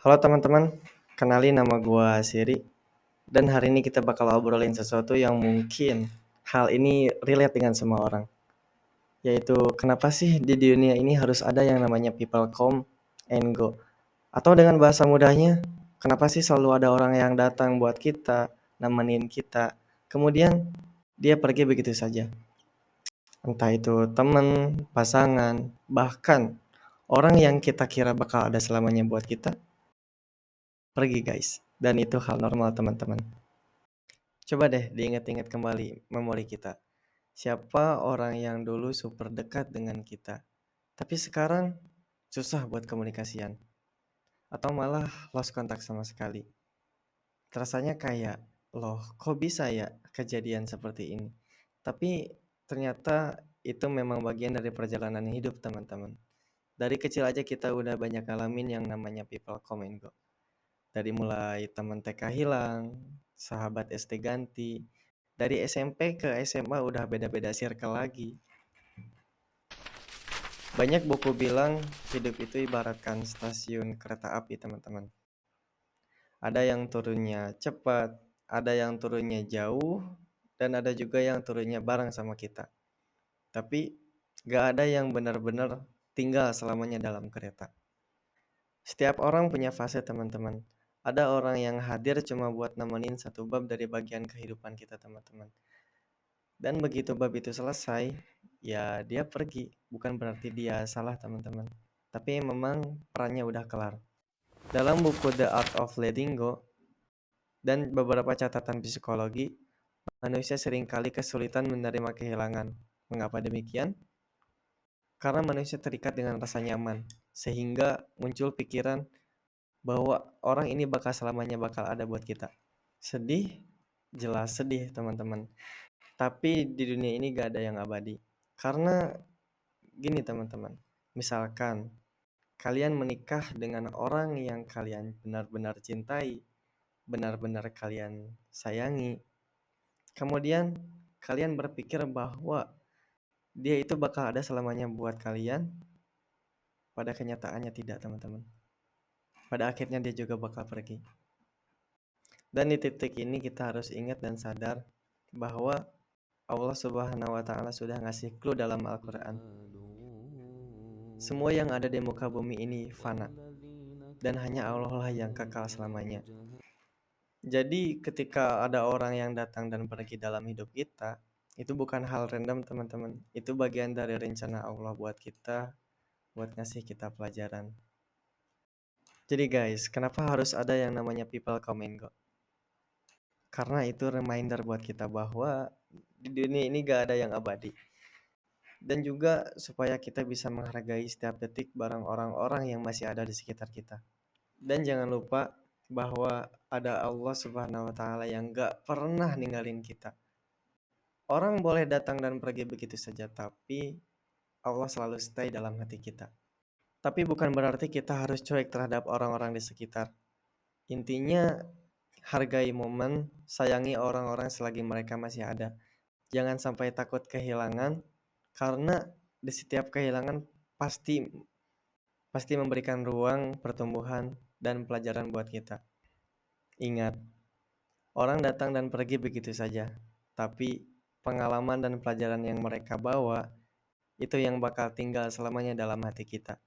Halo teman-teman, kenalin nama gua Siri dan hari ini kita bakal obrolin sesuatu yang mungkin hal ini relate dengan semua orang. Yaitu kenapa sih di dunia ini harus ada yang namanya people come and go? Atau dengan bahasa mudahnya, kenapa sih selalu ada orang yang datang buat kita, nemenin kita, kemudian dia pergi begitu saja? Entah itu teman, pasangan, bahkan orang yang kita kira bakal ada selamanya buat kita, pergi guys. Dan itu hal normal teman-teman. Coba deh diingat-ingat kembali memori kita. Siapa orang yang dulu super dekat dengan kita, tapi sekarang susah buat komunikasian, atau malah lost kontak sama sekali. Rasanya kayak, loh kok bisa ya kejadian seperti ini? Tapi ternyata itu memang bagian dari perjalanan hidup teman-teman. Dari kecil aja kita udah banyak ngalamin yang namanya people come and go. Dari mulai teman TK hilang, sahabat SD ganti, dari SMP ke SMA udah beda-beda circle lagi. Banyak buku bilang hidup itu ibaratkan stasiun kereta api teman-teman. Ada yang turunnya cepat, ada yang turunnya jauh, dan ada juga yang turunnya bareng sama kita. Tapi gak ada yang benar-benar tinggal selamanya dalam kereta. Setiap orang punya fase teman-teman. Ada orang yang hadir cuma buat nemenin satu bab dari bagian kehidupan kita teman-teman. Dan begitu bab itu selesai, ya dia pergi. Bukan berarti dia salah teman-teman. Tapi memang perannya udah kelar. Dalam buku The Art of Letting Go dan beberapa catatan psikologi, manusia seringkali kesulitan menerima kehilangan. Mengapa demikian? Karena manusia terikat dengan rasa nyaman, sehingga muncul pikiran bahwa orang ini bakal selamanya bakal ada buat kita. Sedih, jelas sedih teman-teman. Tapi di dunia ini gak ada yang abadi. Karena gini teman-teman, misalkan kalian menikah dengan orang yang kalian benar-benar cintai, benar-benar kalian sayangi. Kemudian kalian berpikir bahwa dia itu bakal ada selamanya buat kalian. Pada kenyataannya tidak teman-teman. Pada akhirnya dia juga bakal pergi. Dan di titik ini kita harus ingat dan sadar bahwa Allah Subhanahu wa taala sudah ngasih clue dalam Al-Qur'an. Semua yang ada di muka bumi ini fana dan hanya Allah lah yang kekal selamanya. Jadi ketika ada orang yang datang dan pergi dalam hidup kita, itu bukan hal random teman-teman. Itu bagian dari rencana Allah buat kita, buat ngasih kita pelajaran. Jadi guys, kenapa harus ada yang namanya people come and go? Karena itu reminder buat kita bahwa di dunia ini gak ada yang abadi. Dan juga supaya kita bisa menghargai setiap detik barang orang-orang yang masih ada di sekitar kita. Dan jangan lupa bahwa ada Allah Subhanahu wa taala yang gak pernah ninggalin kita. Orang boleh datang dan pergi begitu saja, tapi Allah selalu stay dalam hati kita. Tapi bukan berarti kita harus cuek terhadap orang-orang di sekitar. Intinya hargai momen, sayangi orang-orang selagi mereka masih ada. Jangan sampai takut kehilangan, karena di setiap kehilangan pasti memberikan ruang pertumbuhan dan pelajaran buat kita. Ingat, orang datang dan pergi begitu saja, tapi pengalaman dan pelajaran yang mereka bawa itu yang bakal tinggal selamanya dalam hati kita.